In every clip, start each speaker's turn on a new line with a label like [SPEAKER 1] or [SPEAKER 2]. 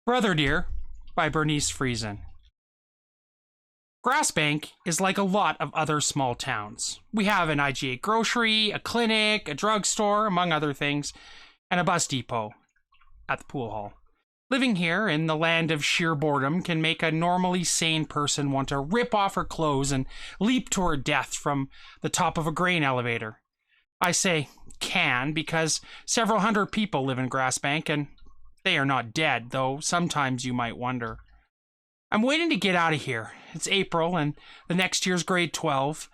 [SPEAKER 1] Brother Dear by Bernice Friesen. Grassbank is like a lot of other small towns. We have an IGA grocery, a clinic, a drugstore, among other things, and a bus depot at the pool hall. Living here in the land of sheer boredom can make a normally sane person want to rip off her clothes and leap to her death from the top of a grain elevator. I say can because several hundred people live in Grassbank and they are not dead, though sometimes you might wonder. I'm waiting to get out of here. It's April and the next year's grade 12.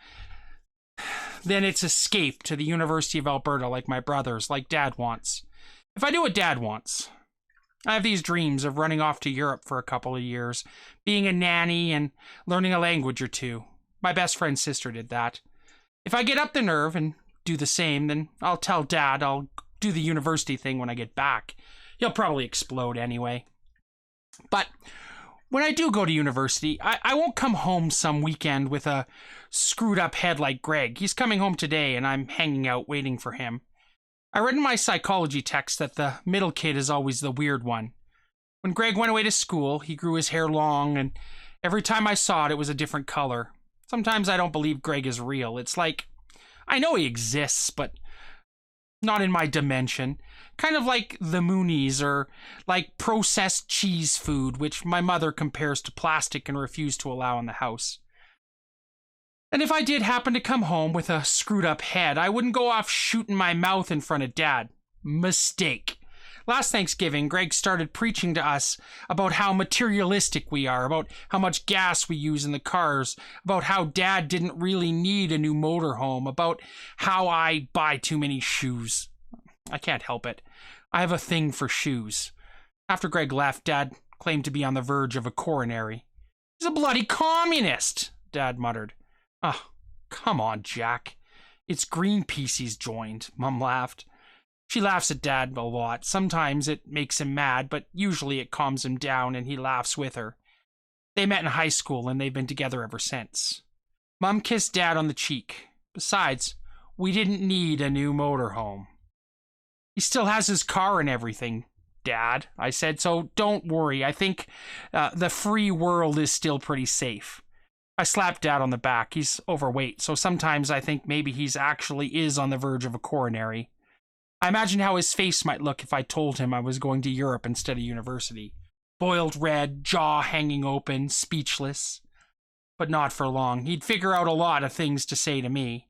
[SPEAKER 1] Then it's escape to the University of Alberta like my brothers, like Dad wants. If I do what Dad wants. I have these dreams of running off to Europe for a couple of years, being a nanny and learning a language or two. My best friend's sister did that. If I get up the nerve and do the same, then I'll tell Dad I'll do the university thing when I get back. He'll probably explode anyway. But when I do go to university, I won't come home some weekend with a screwed up head like Greg. He's coming home today and I'm hanging out waiting for him. I read in my psychology text that the middle kid is always the weird one. When Greg went away to school, he grew his hair long, and every time I saw it, it was a different color. Sometimes I don't believe Greg is real. It's like, I know he exists, but not in my dimension. Kind of like the Moonies, or like processed cheese food, which my mother compares to plastic and refused to allow in the house. And if I did happen to come home with a screwed up head, I wouldn't go off shooting my mouth in front of Dad. Mistake. Last Thanksgiving, Greg started preaching to us about how materialistic we are, about how much gas we use in the cars, about how Dad didn't really need a new motorhome, about how I buy too many shoes. I can't help it. I have a thing for shoes. After Greg left, Dad claimed to be on the verge of a coronary. He's a bloody communist, Dad muttered. Oh, come on, Jack. It's Greenpeace he's joined, Mum laughed. She laughs at Dad a lot. Sometimes it makes him mad, but usually it calms him down and he laughs with her. They met in high school and they've been together ever since. Mum kissed Dad on the cheek. Besides, we didn't need a new motorhome. He still has his car and everything, Dad, I said, so don't worry. I think the free world is still pretty safe. I slapped Dad on the back. He's overweight, so sometimes I think maybe he's actually is on the verge of a coronary. I imagine how his face might look if I told him I was going to Europe instead of university. Boiled red, jaw hanging open, speechless. But not for long. He'd figure out a lot of things to say to me.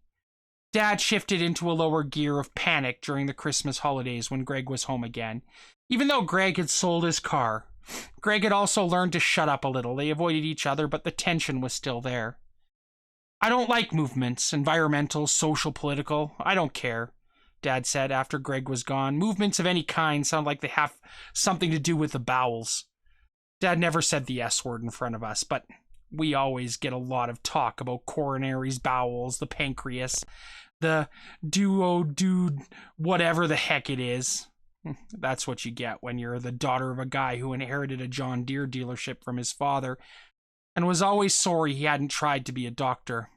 [SPEAKER 1] Dad shifted into a lower gear of panic during the Christmas holidays when Greg was home again. Even though Greg had sold his car, Greg had also learned to shut up a little. They avoided each other, but the tension was still there. I don't like movements, environmental, social, political. I don't care, Dad said after Greg was gone. Movements of any kind sound like they have something to do with the bowels. Dad never said the S word in front of us, but we always get a lot of talk about coronaries, bowels, the pancreas, the duodude, whatever the heck it is. That's what you get when you're the daughter of a guy who inherited a John Deere dealership from his father and was always sorry he hadn't tried to be a doctor.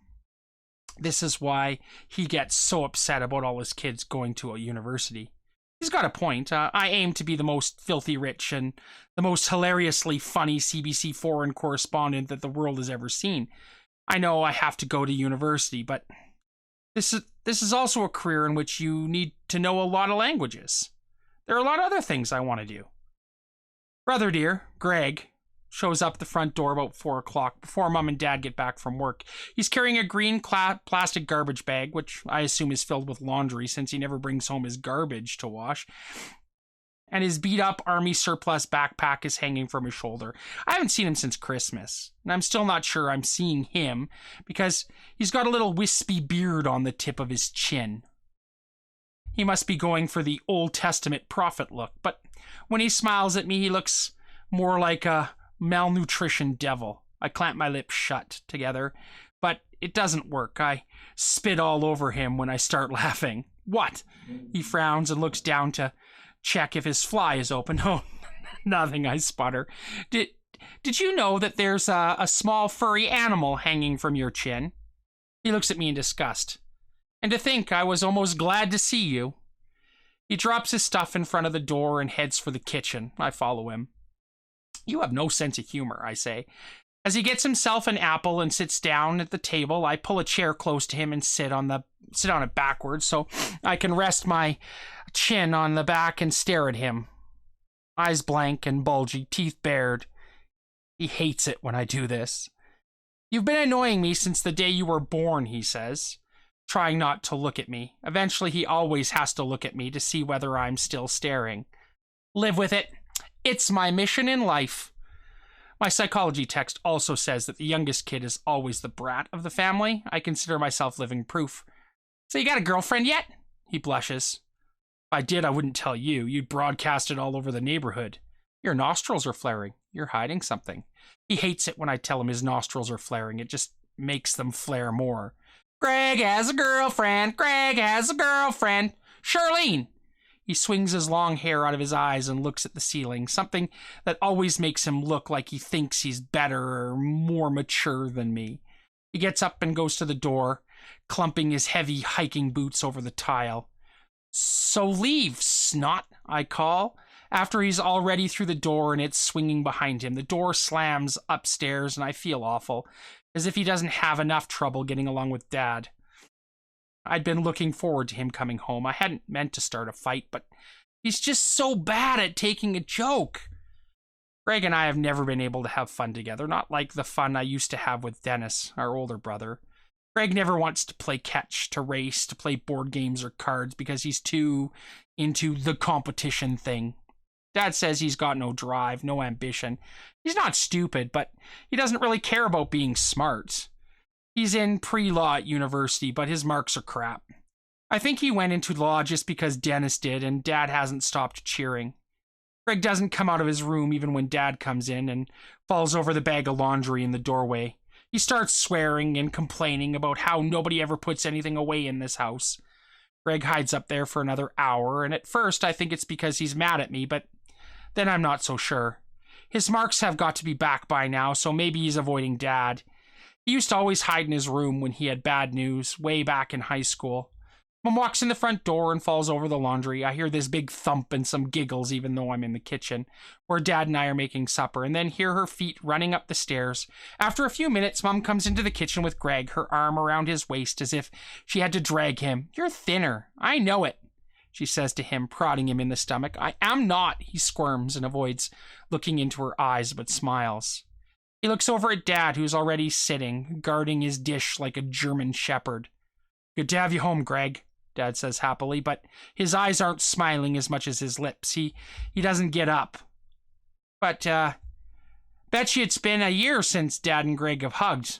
[SPEAKER 1] This is why he gets so upset about all his kids going to a university. He's got a point. I aim to be the most filthy rich and the most hilariously funny CBC foreign correspondent that the world has ever seen. I know I have to go to university, but this is also a career in which you need to know a lot of languages. There are a lot of other things I want to do. Brother Dear, Greg, shows up the front door about 4 o'clock before Mum and Dad get back from work. He's carrying a green plastic garbage bag, which I assume is filled with laundry since he never brings home his garbage to wash. And his beat-up army surplus backpack is hanging from his shoulder. I haven't seen him since Christmas, and I'm still not sure I'm seeing him because he's got a little wispy beard on the tip of his chin. He must be going for the Old Testament prophet look, but when he smiles at me, he looks more like a malnutrition devil. I clamp my lips shut together, but it doesn't work. I spit all over him when I start laughing. What? He frowns and looks down to check if his fly is open. Oh, nothing, I sputter. Did you know that there's a small furry animal hanging from your chin? He looks at me in disgust. And to think I was almost glad to see you. He drops his stuff in front of the door and heads for the kitchen. I follow him. You have no sense of humor, I say. As he gets himself an apple and sits down at the table, I pull a chair close to him and sit on it backwards so I can rest my chin on the back and stare at him. Eyes blank and bulgy, teeth bared. He hates it when I do this. You've been annoying me since the day you were born, he says, trying not to look at me. Eventually, he always has to look at me to see whether I'm still staring. Live with it. It's my mission in life. My psychology text also says that the youngest kid is always the brat of the family. I consider myself living proof. So you got a girlfriend yet? He blushes. If I did, I wouldn't tell you. You'd broadcast it all over the neighborhood. Your nostrils are flaring. You're hiding something. He hates it when I tell him his nostrils are flaring. It just makes them flare more. Greg has a girlfriend. Greg has a girlfriend. Charlene! He swings his long hair out of his eyes and looks at the ceiling, something that always makes him look like he thinks he's better or more mature than me. He gets up and goes to the door, clumping his heavy hiking boots over the tile. So leave, snot, I call. After he's already through the door and it's swinging behind him, the door slams upstairs and I feel awful, as if he doesn't have enough trouble getting along with Dad. I'd been looking forward to him coming home. I hadn't meant to start a fight, but he's just so bad at taking a joke. Greg and I have never been able to have fun together, not like the fun I used to have with Dennis, our older brother. Greg never wants to play catch, to race, to play board games or cards because he's too into the competition thing. Dad says he's got no drive, no ambition. He's not stupid, but he doesn't really care about being smart. He's in pre-law at university, but his marks are crap. I think he went into law just because Dennis did, and Dad hasn't stopped cheering. Greg doesn't come out of his room even when Dad comes in and falls over the bag of laundry in the doorway. He starts swearing and complaining about how nobody ever puts anything away in this house. Greg hides up there for another hour, and at first I think it's because he's mad at me, but then I'm not so sure. His marks have got to be back by now, so maybe he's avoiding Dad. He used to always hide in his room when he had bad news, way back in high school. Mom walks in the front door and falls over the laundry. I hear this big thump and some giggles even though I'm in the kitchen, where Dad and I are making supper, and then hear her feet running up the stairs. After a few minutes, Mom comes into the kitchen with Greg, her arm around his waist as if she had to drag him. You're thinner. I know it, she says to him, prodding him in the stomach. I am not, he squirms and avoids looking into her eyes but smiles. He looks over at Dad, who's already sitting, guarding his dish like a German shepherd. Good to have you home, Greg, Dad says happily, but his eyes aren't smiling as much as his lips. He doesn't get up. But, bet you it's been a year since Dad and Greg have hugged.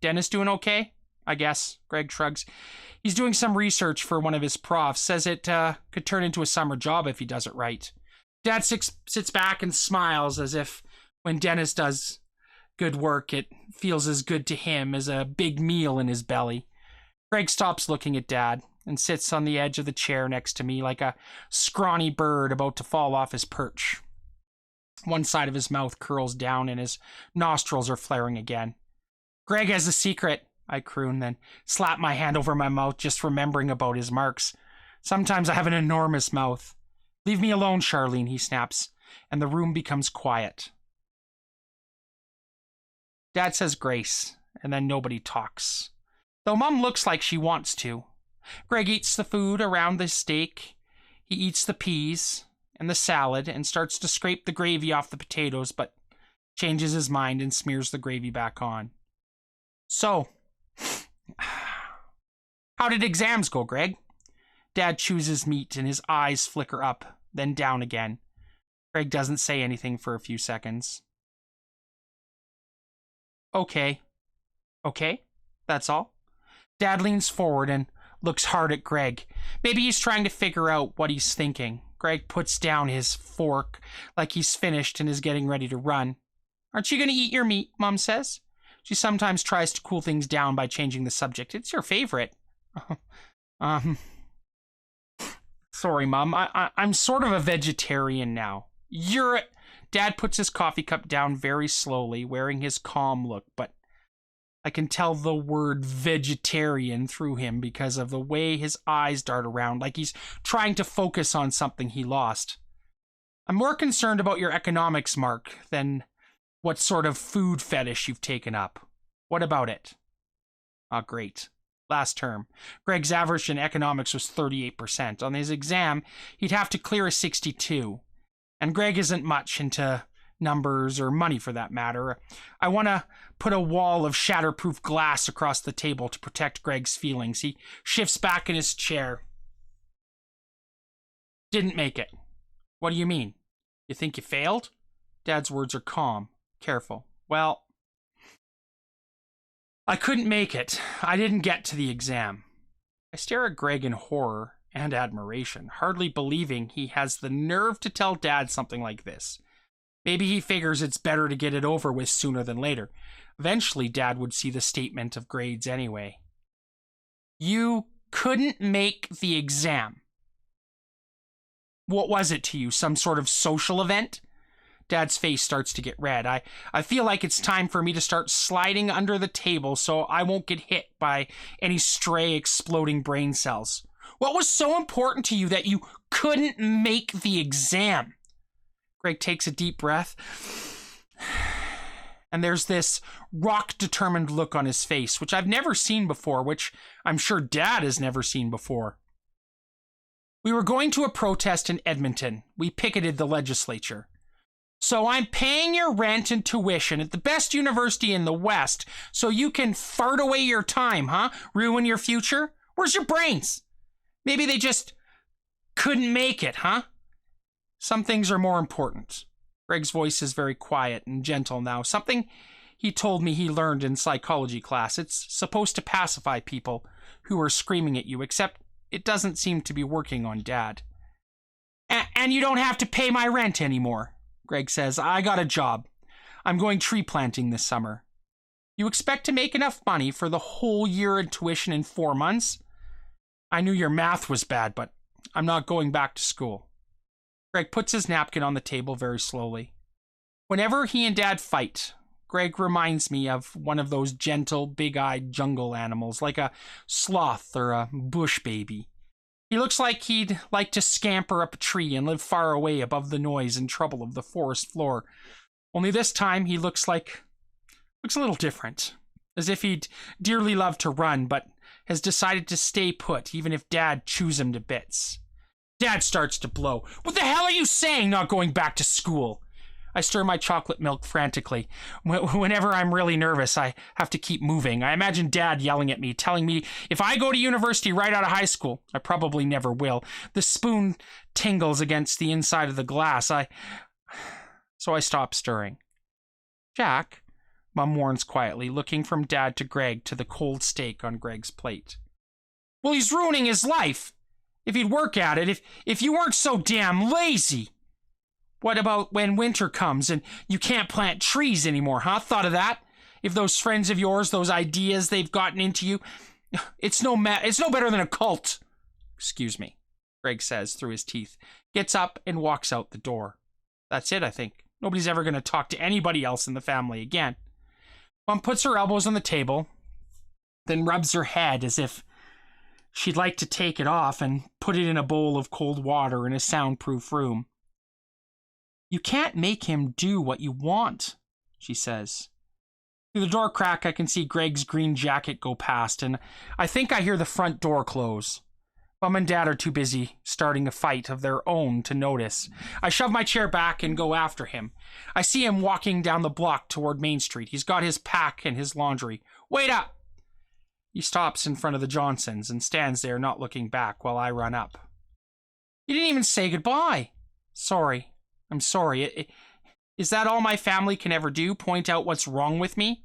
[SPEAKER 1] Dennis doing okay? I guess, Greg shrugs. He's doing some research for one of his profs, says it could turn into a summer job if he does it right. Dad sits back and smiles as if when Dennis does good work, it feels as good to him as a big meal in his belly. Greg stops looking at Dad and sits on the edge of the chair next to me like a scrawny bird about to fall off his perch. One side of his mouth curls down and his nostrils are flaring again. Greg has a secret, I croon, then slap my hand over my mouth just remembering about his marks. Sometimes I have an enormous mouth. Leave me alone, Charlene, he snaps, and the room becomes quiet. Dad says grace, and then nobody talks, though Mom looks like she wants to. Greg eats the food around the steak. He eats the peas and the salad and starts to scrape the gravy off the potatoes, but changes his mind and smears the gravy back on. So, how did exams go, Greg? Dad chews his meat and his eyes flicker up, then down again. Greg doesn't say anything for a few seconds. Okay. Okay? That's all? Dad leans forward and looks hard at Greg. Maybe he's trying to figure out what he's thinking. Greg puts down his fork like he's finished and is getting ready to run. Aren't you going to eat your meat, Mom says. She sometimes tries to cool things down by changing the subject. It's your favorite. Sorry, Mom. I'm sort of a vegetarian now. Dad puts his coffee cup down very slowly, wearing his calm look, but I can tell the word vegetarian through him because of the way his eyes dart around, like he's trying to focus on something he lost. I'm more concerned about your economics, Mark, than what sort of food fetish you've taken up. What about it? Ah, great. Last term, Greg's average in economics was 38%. On his exam, he'd have to clear a 62. And Greg isn't much into numbers or money for that matter. I want to put a wall of shatterproof glass across the table to protect Greg's feelings. He shifts back in his chair. Didn't make it. What do you mean? You think you failed? Dad's words are calm, careful. Well, I couldn't make it. I didn't get to the exam. I stare at Greg in horror and admiration, hardly believing he has the nerve to tell Dad something like this. Maybe he figures it's better to get it over with sooner than later. Eventually, Dad would see the statement of grades anyway. You couldn't make the exam. What was it to you? Some sort of social event? Dad's face starts to get red. I feel like it's time for me to start sliding under the table so I won't get hit by any stray exploding brain cells. What was so important to you that you couldn't make the exam? Greg takes a deep breath, and there's this rock-determined look on his face, which I've never seen before, which I'm sure Dad has never seen before. We were going to a protest in Edmonton. We picketed the legislature. So I'm paying your rent and tuition at the best university in the West so you can fart away your time, huh? Ruin your future? Where's your brains? Maybe they just couldn't make it, huh? Some things are more important. Greg's voice is very quiet and gentle now. Something he told me he learned in psychology class. It's supposed to pacify people who are screaming at you, except it doesn't seem to be working on Dad. And you don't have to pay my rent anymore. Greg says, I got a job. I'm going tree planting this summer. You expect to make enough money for the whole year in tuition in 4 months? I knew your math was bad, but I'm not going back to school. Greg puts his napkin on the table very slowly. Whenever he and Dad fight, Greg reminds me of one of those gentle, big-eyed jungle animals, like a sloth or a bush baby. He looks like he'd like to scamper up a tree and live far away above the noise and trouble of the forest floor. Only this time he looks a little different. As if he'd dearly love to run, but has decided to stay put, even if Dad chews him to bits. Dad starts to blow. What the hell are you saying, not going back to school? I stir my chocolate milk frantically. Whenever I'm really nervous, I have to keep moving. I imagine Dad yelling at me, telling me if I go to university right out of high school, I probably never will. The spoon tingles against the inside of the glass. So I stop stirring. Jack, Mom warns quietly, looking from Dad to Greg to the cold steak on Greg's plate. Well, he's ruining his life. If he'd work at it, if you weren't so damn lazy. What about when winter comes and you can't plant trees anymore, huh? Thought of that? If those friends of yours, those ideas they've gotten into you, it's no better than a cult. Excuse me, Greg says through his teeth, gets up and walks out the door. That's it, I think. Nobody's ever going to talk to anybody else in the family again. Mom puts her elbows on the table, then rubs her head as if she'd like to take it off and put it in a bowl of cold water in a soundproof room. You can't make him do what you want, she says. Through the door crack, I can see Greg's green jacket go past, and I think I hear the front door close. Mom and Dad are too busy starting a fight of their own to notice. I shove my chair back and go after him. I see him walking down the block toward Main Street. He's got his pack and his laundry. Wait up! He stops in front of the Johnsons and stands there not looking back while I run up. You didn't even say goodbye. Sorry. I'm sorry. Is that all my family can ever do? Point out what's wrong with me?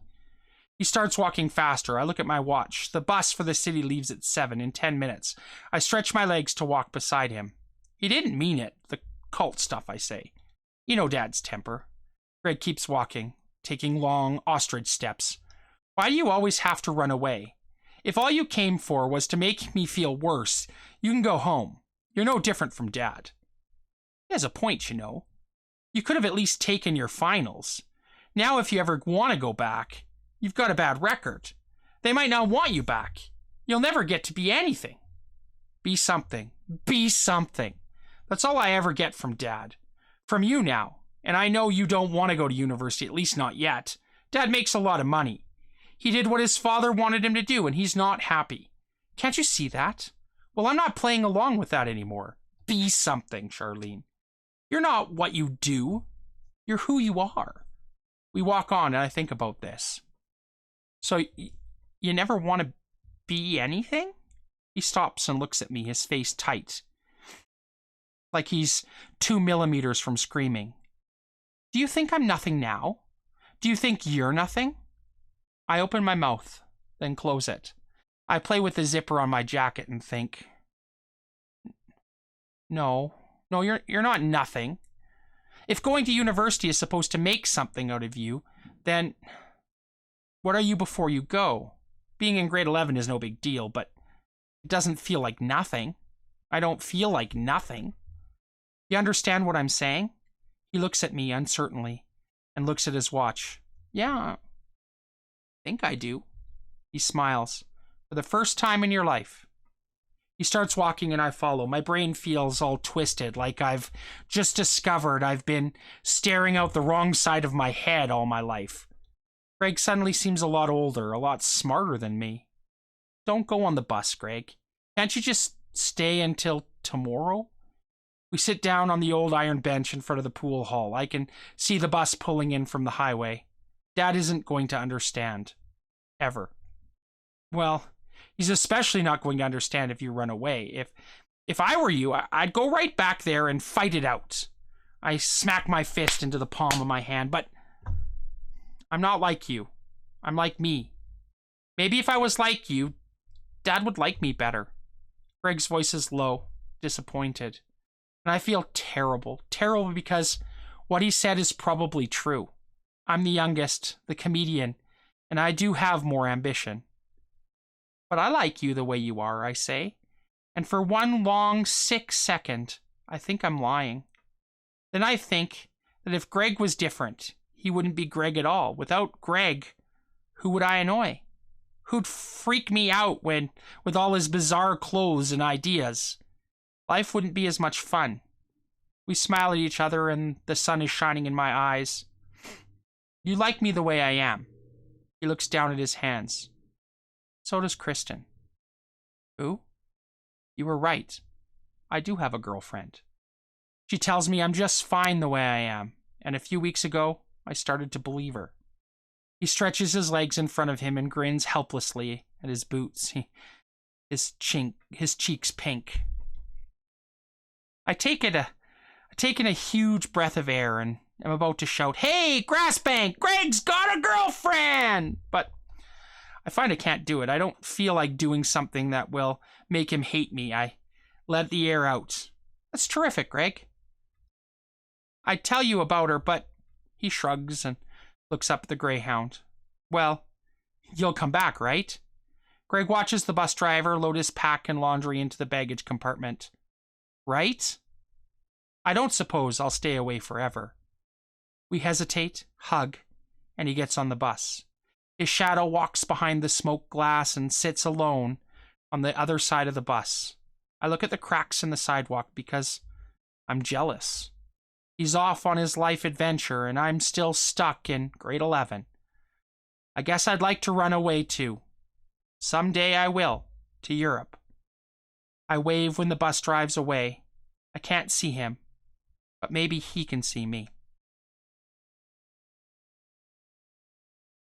[SPEAKER 1] He starts walking faster. I look at my watch. The bus for the city leaves at 7 in 10 minutes. I stretch my legs to walk beside him. He didn't mean it. The cult stuff, I say. You know Dad's temper. Greg keeps walking, taking long ostrich steps. Why do you always have to run away? If all you came for was to make me feel worse, you can go home. You're no different from Dad. He has a point, you know. You could have at least taken your finals. Now if you ever want to go back, you've got a bad record. They might not want you back. You'll never get to be anything. Be something. Be something. That's all I ever get from Dad. from you now. And I know you don't want to go to university, at least not yet. Dad makes a lot of money. He did what his father wanted him to do, and he's not happy. Can't you see that? Well, I'm not playing along with that anymore. Be something, Charlene. You're not what you do. You're who you are. We walk on, and I think about this. So, you never want to be anything? He stops and looks at me, his face tight, like he's 2 millimeters from screaming. Do you think I'm nothing now? Do you think you're nothing? I open my mouth, then close it. I play with the zipper on my jacket and think, No, you're not nothing. If going to university is supposed to make something out of you, then what are you before you go? Being in grade 11 is no big deal, but it doesn't feel like nothing. I don't feel like nothing. You understand what I'm saying? He looks at me uncertainly and looks at his watch. Yeah, I think I do. He smiles. For the first time in your life. He starts walking and I follow. My brain feels all twisted, like I've just discovered I've been staring out the wrong side of my head all my life. Greg suddenly seems a lot older, a lot smarter than me. Don't go on the bus, Greg. Can't you just stay until tomorrow? We sit down on the old iron bench in front of the pool hall. I can see the bus pulling in from the highway. Dad isn't going to understand. Ever. Well, he's especially not going to understand if you run away. If I were you, I'd go right back there and fight it out. I smack my fist into the palm of my hand, but I'm not like you. I'm like me. Maybe if I was like you, Dad would like me better. Greg's voice is low, disappointed. And I feel terrible. Terrible because what he said is probably true. I'm the youngest, the comedian, and I do have more ambition. But I like you the way you are, I say. And for one long, sick second, I think I'm lying. Then I think that if Greg was different, he wouldn't be Greg at all. Without Greg, who would I annoy? Who'd freak me out with all his bizarre clothes and ideas? Life wouldn't be as much fun. We smile at each other and the sun is shining in my eyes. You like me the way I am. He looks down at his hands. So does Kristen. Who? You were right. I do have a girlfriend. She tells me I'm just fine the way I am, and a few weeks ago, I started to believe her. He stretches his legs in front of him and grins helplessly at his boots. His cheeks pink. I take in a huge breath of air and am about to shout, "Hey, Grassbank, Greg's got a girlfriend!" But I find I can't do it. I don't feel like doing something that will make him hate me. I let the air out. That's terrific, Greg. I'd tell you about her, but he shrugs and looks up at the Greyhound. Well, you'll come back, right? Greg watches the bus driver load his pack and laundry into the baggage compartment. Right? I don't suppose I'll stay away forever. We hesitate, hug, and he gets on the bus. His shadow walks behind the smoked glass and sits alone on the other side of the bus. I look at the cracks in the sidewalk because I'm jealous. He's off on his life adventure and I'm still stuck in grade 11. I guess I'd like to run away too. Someday I will, to Europe. I wave when the bus drives away. I can't see him, but maybe he can see me.